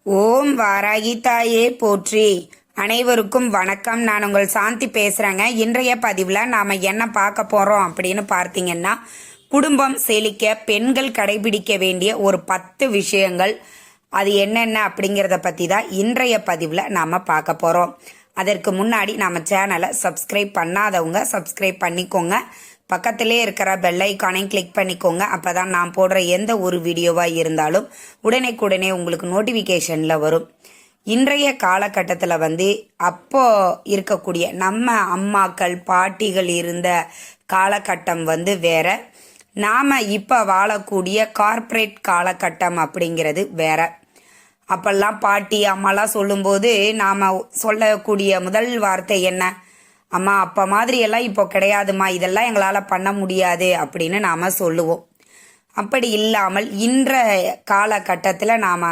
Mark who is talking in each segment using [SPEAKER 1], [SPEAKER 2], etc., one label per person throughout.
[SPEAKER 1] ஓம் வாராகி தாயே போற்றி. அனைவருக்கும் வணக்கம். நான் உங்கள் சாந்தி பேசுகிறேங்க. இன்றைய பதிவில் நாம் என்ன பார்க்க போகிறோம் அப்படின்னு பார்த்தீங்கன்னா, குடும்பம் செழிக்க பெண்கள் கடைபிடிக்க வேண்டிய ஒரு 10 விஷயங்கள், அது என்னென்ன அப்படிங்கிறத பற்றி தான் இன்றைய பதிவில் நாம் பார்க்க போகிறோம். அதற்கு முன்னாடி நம்ம சேனலை சப்ஸ்கிரைப் பண்ணாதவங்க சப்ஸ்கிரைப் பண்ணிக்கோங்க. பக்கத்திலே இருக்கிற பெல் ஐக்கானையும் கிளிக் பண்ணிக்கோங்க. அப்போ தான் நான் போடுற எந்த ஒரு வீடியோவாக இருந்தாலும் உடனே உங்களுக்கு நோட்டிஃபிகேஷனில் வரும். இன்றைய காலகட்டத்தில் அப்போ இருக்கக்கூடிய நம்ம அம்மாக்கள் பாட்டிகள் இருந்த காலகட்டம் வேற, நாம் இப்போ வாழக்கூடிய கார்ப்பரேட் காலகட்டம் அப்படிங்கிறது வேற. அப்பெல்லாம் பாட்டி அம்மாலாம் சொல்லும்போது நாம் சொல்லக்கூடிய முதல் வார்த்தை என்ன? அம்மா அப்பா மாதிரி எல்லாம் இப்போ கிடையாதுமா, இதெல்லாம் எங்களால் பண்ண முடியாது அப்படின்னு நாம் சொல்லுவோம். அப்படி இல்லாமல் இன்றைய காலகட்டத்தில் நாம்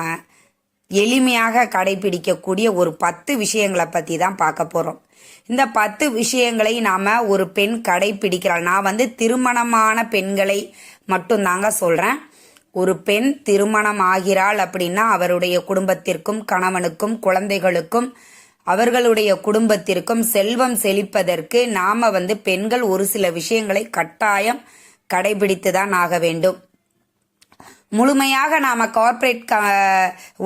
[SPEAKER 1] எளிமையாக கடைபிடிக்கக்கூடிய ஒரு 10 விஷயங்களை பற்றி தான் பார்க்க போகிறோம். இந்த 10 விஷயங்களை நாம் ஒரு பெண் கடைபிடிக்கிறாள். நான் திருமணமான பெண்களை மட்டும்தாங்க சொல்கிறேன். ஒரு பெண் திருமணம் ஆகிறாள் அப்படின்னா அவருடைய குடும்பத்திற்கும் கணவனுக்கும் குழந்தைகளுக்கும் அவர்களுடைய குடும்பத்திற்கும் செல்வம் செழிப்பதற்கு நாம பெண்கள் ஒரு சில விஷயங்களை கட்டாயம் கடைபிடித்து தான் ஆக வேண்டும். முழுமையாக நாம கார்ப்பரேட்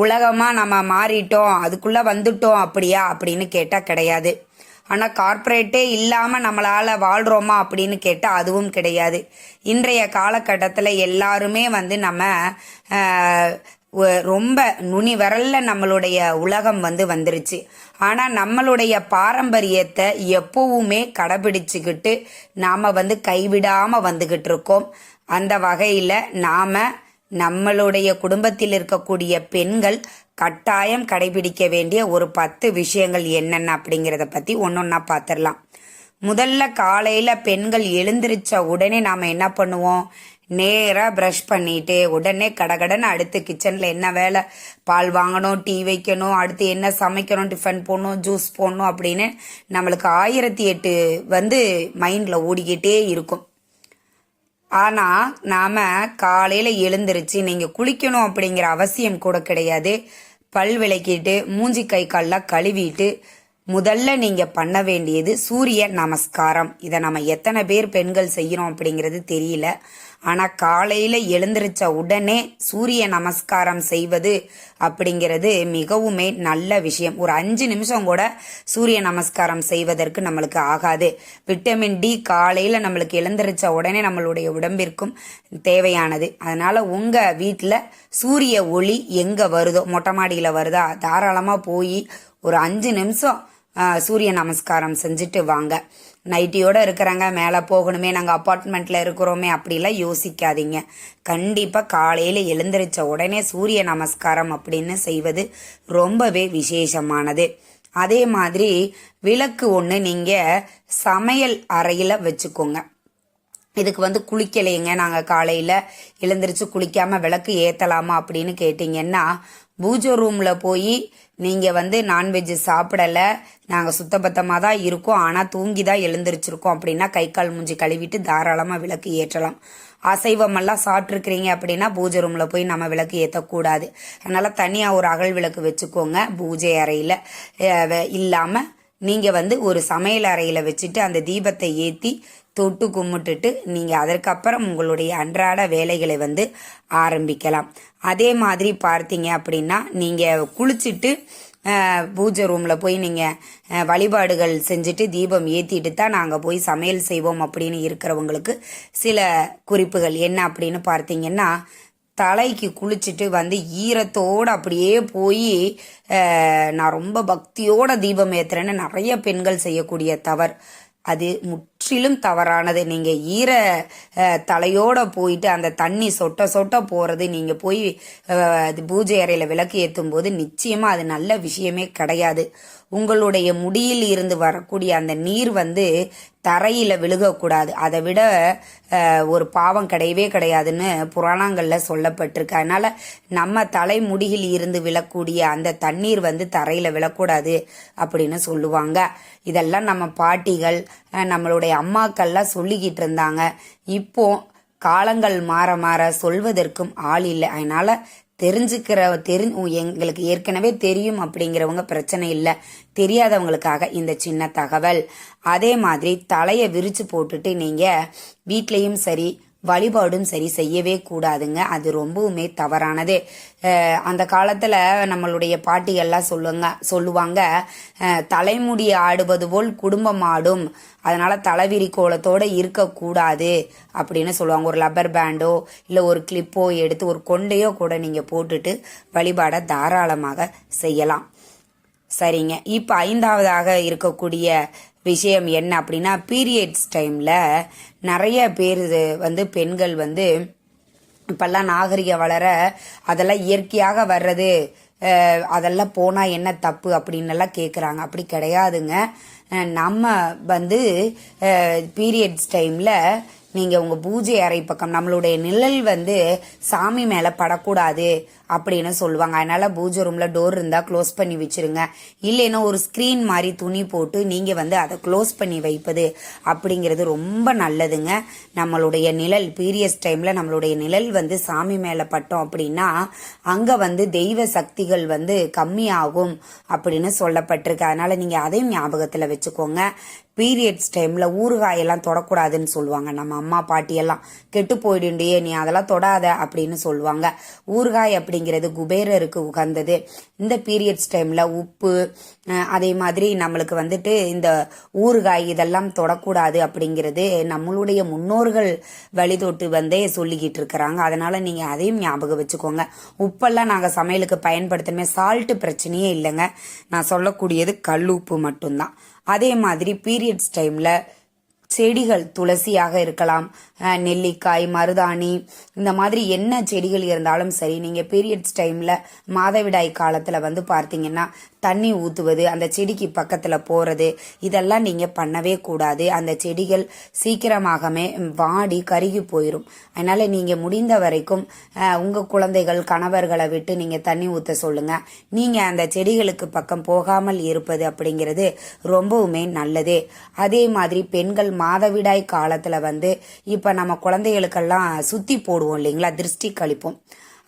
[SPEAKER 1] உலகமா நம்ம மாறிட்டோம், அதுக்குள்ள வந்துட்டோம் அப்படியா அப்படின்னு கேட்டா கிடையாது. ஆனா கார்ப்பரேட்டே இல்லாம நம்மளால வாழ்றோமா அப்படின்னு கேட்டா அதுவும் கிடையாது. இன்றைய காலகட்டத்துல எல்லாருமே நம்ம ரொம்ப நுனி வரல்ல நம்மளுடைய உலகம் வந்துருச்சு. ஆனா நம்மளுடைய பாரம்பரியத்தை எப்பவுமே கடைபிடிச்சுக்கிட்டு நாம கைவிடாம வந்துகிட்டு இருக்கோம். அந்த வகையில நாம நம்மளுடைய குடும்பத்தில் இருக்கக்கூடிய பெண்கள் கட்டாயம் கடைபிடிக்க வேண்டிய ஒரு 10 விஷயங்கள் என்னென்ன அப்படிங்கிறத பத்தி ஒன்னொன்னா பார்த்துடலாம். முதல்ல காலையில பெண்கள் எழுந்திருச்ச உடனே நாம என்ன பண்ணுவோம்? நேராக ப்ரஷ் பண்ணிட்டு உடனே கடகடன்னு அடுத்து கிச்சனில் என்ன வேலை, பால் வாங்கணும், டீ வைக்கணும், அடுத்து என்ன சமைக்கணும், டிஃபன் போடணும், ஜூஸ் போடணும் அப்படின்னு நம்மளுக்கு 1008 மைண்டில் ஓடிக்கிட்டே இருக்கும். ஆனால் நாம் காலையில் எழுந்திருச்சு நீங்கள் குளிக்கணும் அப்படிங்கிற அவசியம் கூட கிடையாது. பல் விளக்கிட்டு மூஞ்சி கை கால்லாம் கழுவிட்டு முதல்ல நீங்கள் பண்ண வேண்டியது சூரிய நமஸ்காரம். இதை நம்ம எத்தனை பேர் பெண்கள் செய்கிறோம் அப்படிங்கிறது தெரியல. ஆனால் காலையில் எழுந்திருச்ச உடனே சூரிய நமஸ்காரம் செய்வது அப்படிங்கிறது மிகவுமே நல்ல விஷயம். ஒரு 5 நிமிஷம் கூட சூரிய நமஸ்காரம் செய்வதற்கு நம்மளுக்கு ஆகாது. விட்டமின் டி காலையில் நம்மளுக்கு எழுந்திருச்ச உடனே நம்மளுடைய உடம்பிற்கும் தேவையானது. அதனால உங்கள் வீட்டில் சூரிய ஒளி எங்கே வருதோ, மொட்டை மாடியில் வருதா, தாராளமாக போய் ஒரு 5 நிமிஷம் சூரிய நமஸ்காரம் செஞ்சுட்டு வாங்க. நைட்டியோட இருக்கிறாங்க, மேலே போகணுமே, நாங்கள் அப்பார்ட்மெண்ட்டில் இருக்கிறோமே அப்படிலாம் யோசிக்காதீங்க. கண்டிப்பாக காலையில் எழுந்திரிச்ச உடனே சூரிய நமஸ்காரம் அப்படின்னு செய்வது ரொம்பவே விசேஷமானது. அதே மாதிரி விளக்கு ஒன்று நீங்கள் சமையல் அறையில் வச்சுக்கோங்க. இதுக்கு குளிக்கலைங்க, நாங்கள் காலையில் எழுந்திரிச்சு குளிக்காமல் விளக்கு ஏற்றலாமா அப்படின்னு கேட்டிங்கன்னா, பூஜை ரூமில் போய் நீங்கள் நான்வெஜ் சாப்பிடலை, நாங்கள் சுத்தபத்தமாக தான் இருக்கோம், ஆனால் தூங்கி தான் எழுந்திரிச்சிருக்கோம் அப்படின்னா கை கால் மூஞ்சி கழுவிட்டு தாராளமாக விளக்கு ஏற்றலாம். அசைவமெல்லாம் சாப்பிட்ருக்கிறீங்க அப்படின்னா பூஜை ரூமில் போய் நம்ம விளக்கு ஏற்றக்கூடாது. அதனால் தனியாக ஒரு அகல் விளக்கு வச்சுக்கோங்க. பூஜை அறையில் இல்லாமல் நீங்கள் ஒரு சமையல் அறையில் வச்சுட்டு அந்த தீபத்தை ஏற்றி தொட்டு கும்பிட்டுட்டு நீங்கள் அதற்கப்புறம் உங்களுடைய அன்றாட வேலைகளை ஆரம்பிக்கலாம். அதே மாதிரி பார்த்தீங்க அப்படின்னா நீங்கள் குளிச்சுட்டு பூஜை ரூமில் போய் நீங்கள் வழிபாடுகள் செஞ்சுட்டு தீபம் ஏற்றிட்டு தான் நாங்கள் போய் சமையல் செய்வோம் அப்படின்னு இருக்கிறவங்களுக்கு சில குறிப்புகள் என்ன அப்படின்னு பார்த்தீங்கன்னா, தலைக்கு குளிச்சுட்டு ஈரத்தோடு அப்படியே போய் நான் ரொம்ப பக்தியோட தீபம் ஏற்றுறேன்னு நிறைய பெண்கள் செய்யக்கூடிய தவறு. அது முற்றிலும் தவறானது. நீங்கள் ஈர தலையோட போயிட்டு அந்த தண்ணி சொட்ட சொட்ட போகிறது, நீங்கள் போய் பூஜை அறையில் விளக்கு ஏற்றும் போது நிச்சயமாக அது நல்ல விஷயமே கிடையாது. உங்களுடைய முடியில் இருந்து வரக்கூடிய அந்த நீர் தரையில் விழுகக்கூடாது. அதை விட ஒரு பாவம் கிடையவே கிடையாதுன்னு புராணங்களில் சொல்லப்பட்டிருக்கு. அதனால் நம்ம தலைமுடியில் இருந்து விழக்கூடிய அந்த தண்ணீர் தரையில் விழக்கூடாது அப்படின்னு சொல்லுவாங்க. இதெல்லாம் நம்ம பாட்டிகள் நம்மளுடைய அம்மாக்கள்லாம் சொல்லிக்கிட்டு இருந்தாங்க. இப்போ காலங்கள் மாற மாற சொல்வதற்கும் ஆள் இல்லை. அதனால எங்களுக்கு ஏற்கனவே தெரியும் அப்படிங்கிறவங்க பிரச்சனை இல்லை, தெரியாதவங்களுக்காக இந்த சின்ன தகவல். அதே மாதிரி தலையை விரிச்சு போட்டுட்டு நீங்கள் வீட்லேயும் சரி வழிபாடும் சரி செய்யவே கூடாதுங்க. அது ரொம்பவுமே தவறானது. அந்த காலத்தில் நம்மளுடைய பாட்டிகள்லாம் சொல்லுவாங்க, தலைமுடி ஆடுவது போல் குடும்பம் ஆடும், அதனால தலைவிரி கோலத்தோடு இருக்கக்கூடாது அப்படின்னு சொல்லுவாங்க. ஒரு லப்பர் பேண்டோ இல்லை ஒரு கிளிப்போ எடுத்து ஒரு கொண்டையோ கூட நீங்கள் போட்டுட்டு வழிபாடை தாராளமாக செய்யலாம். சரிங்க, இப்போ 5வதாக இருக்கக்கூடிய விஷயம் என்ன அப்படின்னா, பீரியட்ஸ் டைமில் நிறைய பேர் பெண்கள் இப்பெல்லாம் நாகரிகம் வளர அதெல்லாம் இயற்கையாக வர்றது, அதெல்லாம் போனால் என்ன தப்பு அப்படின்னு எல்லாம் கேட்குறாங்க. அப்படி கிடையாதுங்க. நம்ம பீரியட்ஸ் டைமில் நீங்கள் உங்கள் பூஜை அறை பக்கம் நம்மளுடைய நிழல் சாமி மேலே படக்கூடாது அப்படின்னு சொல்லுவாங்க. அதனால் பூஜை ரூமில் டோர் இருந்தால் க்ளோஸ் பண்ணி வச்சுருங்க. இல்லைன்னா ஒரு ஸ்க்ரீன் மாதிரி துணி போட்டு நீங்கள் அதை க்ளோஸ் பண்ணி வைப்பது அப்படிங்கிறது ரொம்ப நல்லதுங்க. நம்மளுடைய நிழல் பீரியட்ஸ் டைமில் நம்மளுடைய நிழல் சாமி மேலே பட்டோம் அப்படின்னா அங்கே தெய்வ சக்திகள் கம்மியாகும் அப்படின்னு சொல்லப்பட்டிருக்கு. அதனால் நீங்கள் அதையும் ஞாபகத்தில் வச்சுக்கோங்க. பீரியட்ஸ் டைமில் ஊறுகாயெல்லாம் தொடக்கூடாதுன்னு சொல்லுவாங்க. நம்ம அம்மா பாட்டியெல்லாம் கெட்டு போயிடுண்டியே நீ அதெல்லாம் தொடாத அப்படின்னு சொல்லுவாங்க. ஊறுகாய் அப்படிங்கிறது குபேரருக்கு உகந்தது. இந்த பீரியட்ஸ் டைமில் உப்பு, அதே மாதிரி நம்மளுக்கு இந்த ஊறுகாய் இதெல்லாம் தொடக்கூடாது அப்படிங்கிறது நம்மளுடைய முன்னோர்கள் வழிதொட்டு சொல்லிக்கிட்டு இருக்கிறாங்க. அதனால் நீங்கள் அதையும் ஞாபகம் வச்சுக்கோங்க. உப்பெல்லாம் நாங்கள் சமையலுக்கு பயன்படுத்தணுமே, சால்ட்டு பிரச்சனையே இல்லைங்க. நான் சொல்லக்கூடியது கல் உப்பு மட்டும்தான். அதே மாதிரி பீரியட்ஸ் டைமில் செடிகள் துளசியாக இருக்கலாம், நெல்லிக்காய், மருதாணி, இந்த மாதிரி என்ன செடிகள் இருந்தாலும் சரி, நீங்கள் பீரியட்ஸ் டைமில் மாதவிடாய் காலத்தில் பார்த்தீங்கன்னா தண்ணி ஊற்றுவது, அந்த செடிக்கு பக்கத்தில் போகிறது, இதெல்லாம் நீங்கள் பண்ணவே கூடாது. அந்த செடிகள் சீக்கிரமாகவே வாடி கருகி போயிடும். அதனால் நீங்கள் முடிந்த வரைக்கும் உங்கள் குழந்தைகள் கணவர்களை விட்டு நீங்கள் தண்ணி ஊற்ற சொல்லுங்கள். நீங்கள் அந்த செடிகளுக்கு பக்கம் போகாமல் இருப்பது அப்படிங்கிறது ரொம்பவுமே நல்லது. அதே மாதிரி பெண்கள் மாதவிடாய் காலத்தில் இப்போ நம்ம குழந்தைகளுக்கெல்லாம் சுத்தி போடுவோம் இல்லைங்களா, திருஷ்டி கழிப்போம்.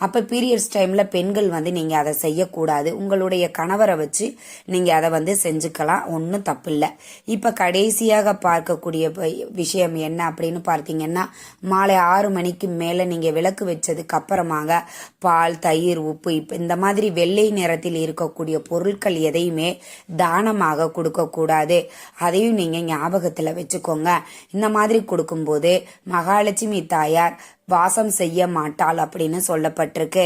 [SPEAKER 1] அப்போ பீரியட்ஸ் டைமில் பெண்கள் நீங்கள் அதை செய்யக்கூடாது. உங்களுடைய கணவரை வச்சு நீங்கள் அதை செஞ்சுக்கலாம், ஒன்றும் தப்பு இல்லை. இப்போ கடைசியாக பார்க்கக்கூடிய விஷயம் என்ன அப்படின்னு பார்த்தீங்கன்னா, மாலை 6 மணிக்கு மேலே நீங்கள் விளக்கு வச்சதுக்கு அப்புறமாக பால், தயிர், உப்பு, இப்போ இந்த மாதிரி வெள்ளை நிறத்தில் இருக்கக்கூடிய பொருட்கள் எதையுமே தானமாக கொடுக்கக்கூடாது. அதையும் நீங்கள் ஞாபகத்தில் வச்சுக்கோங்க. இந்த மாதிரி கொடுக்கும்போது மகாலட்சுமி தாயார் வாசம் செய்ய மாட்டாள் அப்படின்னு சொல்லப்பட்டிருக்கு.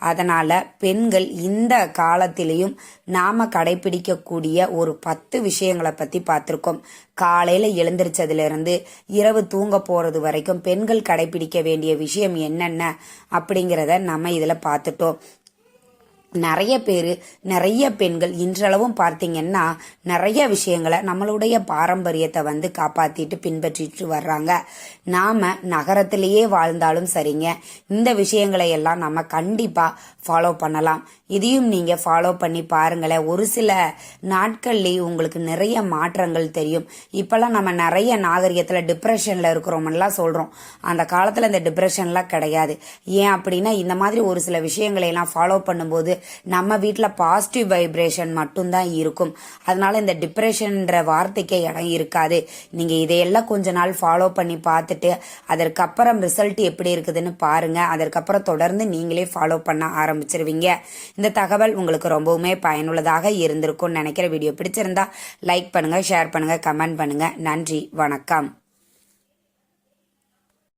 [SPEAKER 1] அதனால பெண்கள் இந்த காலத்திலையும் நாம கடைபிடிக்கக்கூடிய ஒரு 10 விஷயங்களை பத்தி பார்த்திருக்கோம். காலையில எழுந்திரிச்சதுல இருந்து இரவு தூங்க போறது வரைக்கும் பெண்கள் கடைபிடிக்க வேண்டிய விஷயம் என்னென்ன அப்படிங்கிறத நம்ம இதுல பார்த்துட்டோம். நிறைய பெண்கள் இன்றளவும் பார்த்தீங்கன்னா நிறைய விஷயங்களை நம்மளுடைய பாரம்பரியத்தை காப்பாத்திட்டு பின்பற்றிட்டு வர்றாங்க. நாம நகரத்திலேயே வாழ்ந்தாலும் சரிங்க, இந்த விஷயங்களை எல்லாம் நம்ம கண்டிப்பா ஃபாலோ பண்ணலாம். இதையும் நீங்க ஃபாலோ பண்ணி பாருங்களேன். ஒரு சில நாட்கள்லேயே உங்களுக்கு நிறைய மாற்றங்கள் தெரியும். இப்பெல்லாம் நம்ம நிறைய நாகரிகத்துல டிப்ரெஷன்ல இருக்கிறோம்லாம் சொல்றோம். அந்த காலத்துல இந்த டிப்ரெஷன்லாம் கிடையாது. ஏன் அப்படின்னா இந்த மாதிரி ஒரு சில விஷயங்களை எல்லாம் ஃபாலோ பண்ணும்போது நம்ம வீட்டில் பாசிட்டிவ் வைப்ரேஷன் மட்டும்தான் இருக்கும். அதனால இந்த டிப்ரெஷன்ன்ற வார்த்தைக்கே இடம் இருக்காது. நீங்க இதையெல்லாம் கொஞ்ச நாள் ஃபாலோ பண்ணி பார்த்துட்டு அதற்கப்புறம் ரிசல்ட் எப்படி இருக்குதுன்னு பாருங்க. அதற்கப்புறம் தொடர்ந்து நீங்களே ஃபாலோ பண்ண ஆரம்பிச்சிருவீங்க. இந்த தகவல் உங்களுக்கு ரொம்பவுமே பயனுள்ளதாக இருந்திருக்கும்னு நினைக்கிற. வீடியோ பிடிச்சிருந்தா லைக் பண்ணுங்க, ஷேர் பண்ணுங்க, கமெண்ட் பண்ணுங்க. நன்றி, வணக்கம்.